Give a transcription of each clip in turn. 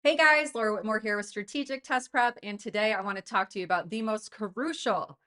Hey guys, Laura Whitmore here with Strategic Test Prep, and today I want to talk to you about the most crucial,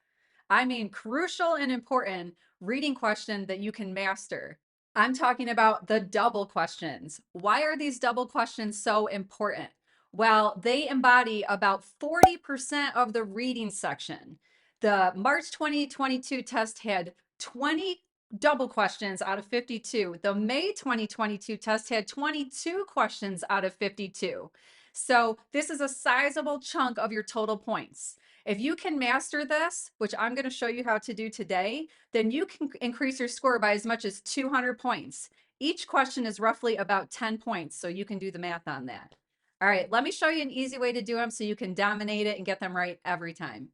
I mean crucial and important reading question that you can master. I'm talking about the double questions. Why are these double questions so important? Well, they embody about 40% of the reading section. The March 2022 test had 20 double questions out of 52. The May 2022 test had 22 questions out of 52. So this is a sizable chunk of your total points. If you can master this, which I'm going to show you how to do today, then you can increase your score by as much as 200 points. Each question is roughly about 10 points, so you can do the math on that. All right, let me show you an easy way to do them so you can dominate it and get them right every time.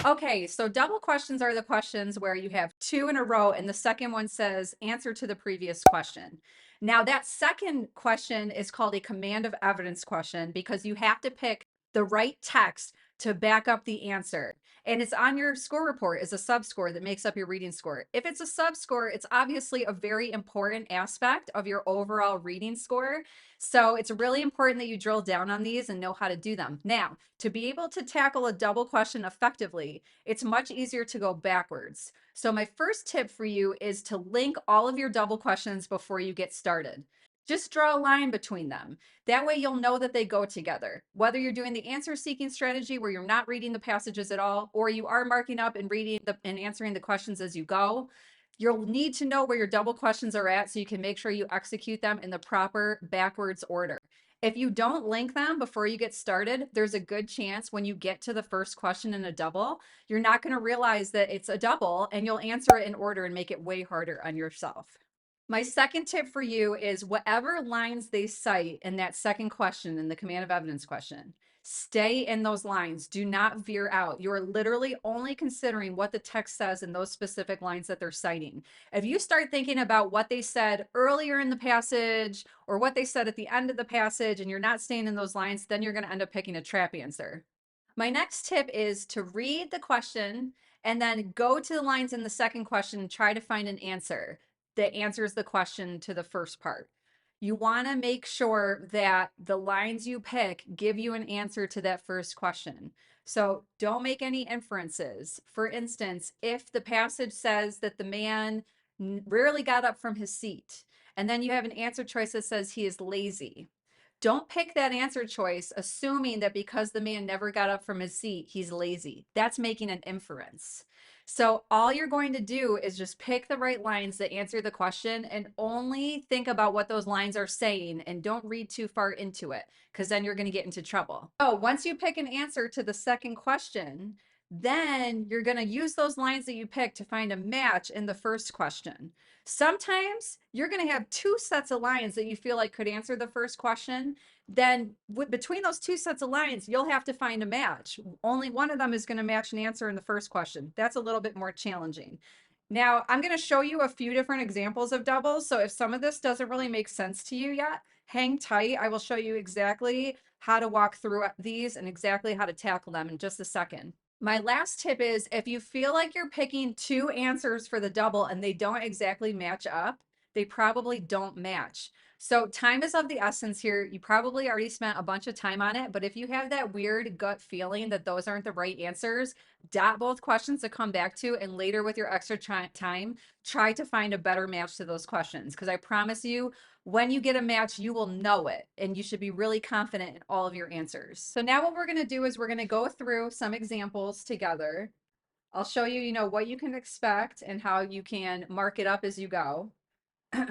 Okay, so double questions are the questions where you have two in a row and the second one says answer to the previous question. Now, that second question is called a command of evidence question because you have to pick the right text to back up the answer. And it's on your score report as a subscore that makes up your reading score. If it's a subscore, it's obviously a very important aspect of your overall reading score. So it's really important that you drill down on these and know how to do them. Now, to be able to tackle a double question effectively, it's much easier to go backwards. So my first tip for you is to link all of your double questions before you get started. Just draw a line between them. That way you'll know that they go together. Whether you're doing the answer seeking strategy where you're not reading the passages at all, or you are marking up and reading and answering the questions as you go, you'll need to know where your double questions are at so you can make sure you execute them in the proper backwards order. If you don't link them before you get started, there's a good chance when you get to the first question in a double, you're not going to realize that it's a double and you'll answer it in order and make it way harder on yourself. My second tip for you is whatever lines they cite in that second question, in the command of evidence question, stay in those lines. Do not veer out. You're literally only considering what the text says in those specific lines that they're citing. If you start thinking about what they said earlier in the passage or what they said at the end of the passage and you're not staying in those lines, then you're going to end up picking a trap answer. My next tip is to read the question and then go to the lines in the second question and try to find an answer that answers the question to the first part. You want to make sure that the lines you pick give you an answer to that first question. So don't make any inferences. For instance, if the passage says that the man rarely got up from his seat, and then you have an answer choice that says he is lazy, don't pick that answer choice assuming that because the man never got up from his seat, he's lazy. That's making an inference. So all you're going to do is just pick the right lines that answer the question and only think about what those lines are saying and don't read too far into it because then you're going to get into trouble. Oh, once you pick an answer to the second question, then you're going to use those lines that you pick to find a match in the first question. Sometimes you're going to have two sets of lines that you feel like could answer the first question. Then between those two sets of lines, you'll have to find a match. Only one of them is going to match an answer in the first question. That's a little bit more challenging. Now, I'm going to show you a few different examples of doubles. So if some of this doesn't really make sense to you yet, hang tight. I will show you exactly how to walk through these and exactly how to tackle them in just a second. My last tip is if you feel like you're picking two answers for the double and they don't exactly match up, they probably don't match. So time is of the essence here. You probably already spent a bunch of time on it, but if you have that weird gut feeling that those aren't the right answers, dot both questions to come back to, and later with your extra time, try to find a better match to those questions. Because I promise you, when you get a match, you will know it, and you should be really confident in all of your answers. So now what we're going to do is we're going to go through some examples together. I'll show you, what you can expect and how you can mark it up as you go.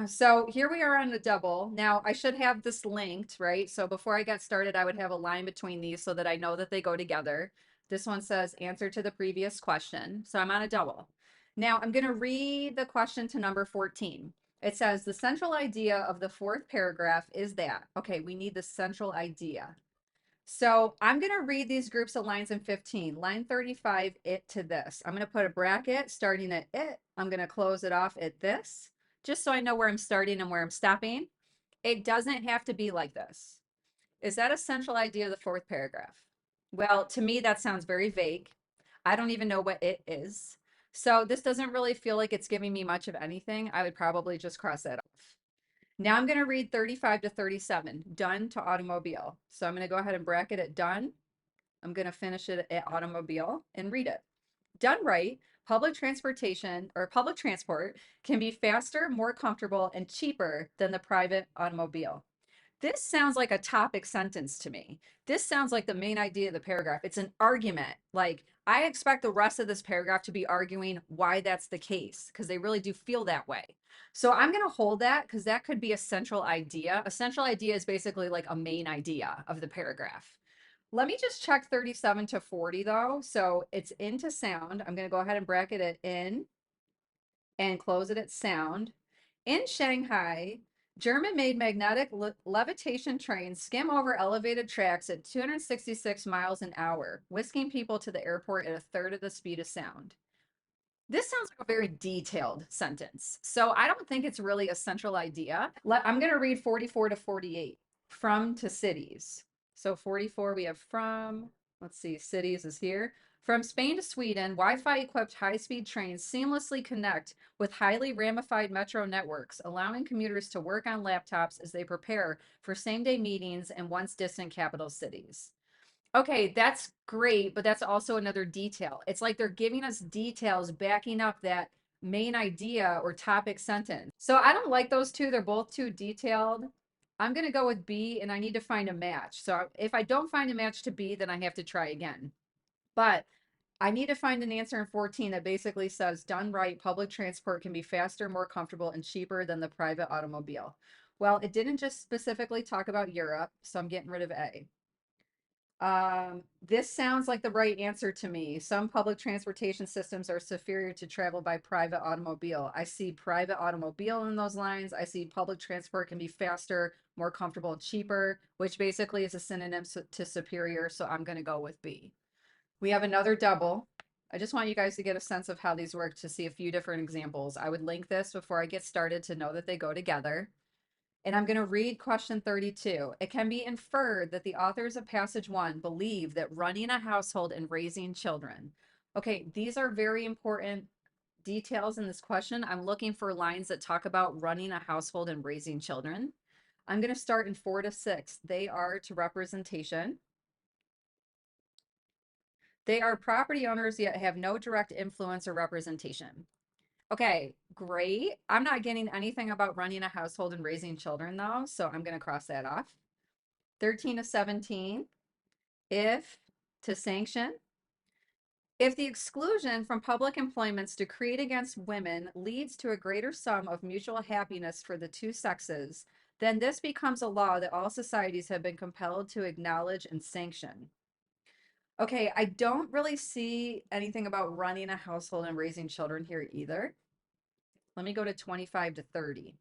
So here we are on the double. Now I should have this linked, right? So before I got started, I would have a line between these so that I know that they go together. This one says answer to the previous question. So I'm on a double. Now I'm going to read the question to number 14. It says the central idea of the fourth paragraph is that, okay, we need the central idea. So I'm going to read these groups of lines in 15. Line 35, it to this. I'm going to put a bracket starting at it. I'm going to close it off at this, just so I know where I'm starting and where I'm stopping. It doesn't have to be like this. Is that a central idea of the fourth paragraph? Well, to me, that sounds very vague. I don't even know what it is. So this doesn't really feel like it's giving me much of anything. I would probably just cross that off. Now I'm going to read 35 to 37, done to automobile. So I'm going to go ahead and bracket it done. I'm going to finish it at automobile and read it. Done right, public transportation or public transport can be faster, more comfortable, and cheaper than the private automobile. This sounds like a topic sentence to me. This sounds like the main idea of the paragraph. It's an argument. Like, I expect the rest of this paragraph to be arguing why that's the case, because they really do feel that way. So I'm going to hold that because that could be a central idea. A central idea is basically like a main idea of the paragraph. Let me just check 37 to 40 though. So it's into sound. I'm going to go ahead and bracket it in and close it at sound. In Shanghai, German-made magnetic levitation trains skim over elevated tracks at 266 miles an hour, whisking people to the airport at a third of the speed of sound. This sounds like a very detailed sentence. So I don't think it's really a central idea. I'm going to read 44 to 48, from to cities. So 44, we have from, let's see, cities is here. From Spain to Sweden, Wi-Fi equipped high-speed trains seamlessly connect with highly ramified metro networks, allowing commuters to work on laptops as they prepare for same-day meetings in once distant capital cities. Okay, that's great, but that's also another detail. It's like they're giving us details backing up that main idea or topic sentence. So I don't like those two. They're both too detailed. I'm going to go with B and I need to find a match. So if I don't find a match to B, then I have to try again. But I need to find an answer in 14 that basically says, done right, public transport can be faster, more comfortable, and cheaper than the private automobile. Well, it didn't just specifically talk about Europe, so I'm getting rid of A. This sounds like the right answer to me. Some public transportation systems are superior to travel by private automobile. I see private automobile in those lines. I see public transport can be faster, more comfortable, and cheaper, which basically is a synonym to superior. So I'm going to go with B. We have another double. I just want you guys to get a sense of how these work to see a few different examples. I would link this before I get started to know that they go together. And I'm going to read question 32. It can be inferred that the authors of passage 1 believe that running a household and raising children. Okay, these are very important details in this question. I'm looking for lines that talk about running a household and raising children. I'm going to start in 4 to 6. They are to representation. They are property owners yet have no direct influence or representation. Okay, great. I'm not getting anything about running a household and raising children though, so I'm going to cross that off. 13 to 17, if to sanction. If the exclusion from public employments decreed against women leads to a greater sum of mutual happiness for the two sexes, then this becomes a law that all societies have been compelled to acknowledge and sanction. Okay, I don't really see anything about running a household and raising children here either. Let me go to 25 to 30.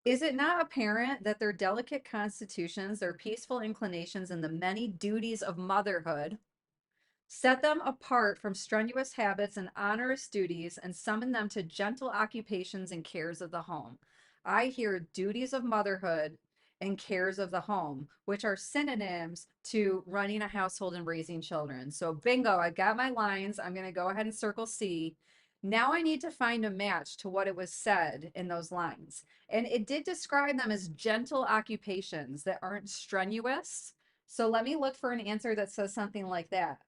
Is it not apparent that their delicate constitutions, their peaceful inclinations, and the many duties of motherhood set them apart from strenuous habits and onerous duties and summon them to gentle occupations and cares of the home? I hear duties of motherhood and cares of the home, which are synonyms to running a household and raising children. So bingo, I got my lines. I'm going to go ahead and circle C. Now I need to find a match to what it was said in those lines. And it did describe them as gentle occupations that aren't strenuous. So let me look for an answer that says something like that.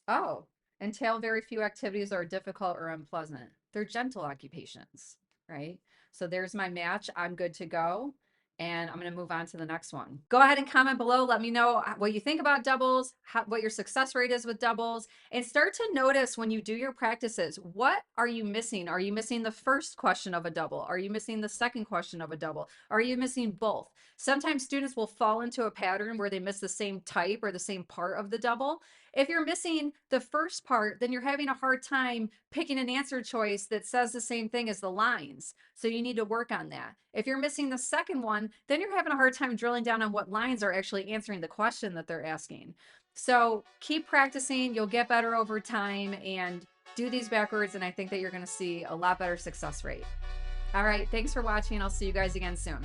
Oh, entail very few activities are difficult or unpleasant. They're gentle occupations, right? So there's my match. I'm good to go. And I'm going to move on to the next one. Go ahead and comment below. Let me know what you think about doubles, what your success rate is with doubles, and start to notice when you do your practices, what are you missing? Are you missing the first question of a double? Are you missing the second question of a double? Are you missing both? Sometimes students will fall into a pattern where they miss the same type or the same part of the double. If you're missing the first part, then you're having a hard time picking an answer choice that says the same thing as the lines. So you need to work on that. If you're missing the second one, then you're having a hard time drilling down on what lines are actually answering the question that they're asking. So keep practicing. You'll get better over time and do these backwards. And I think that you're going to see a lot better success rate. All right. Thanks for watching. I'll see you guys again soon.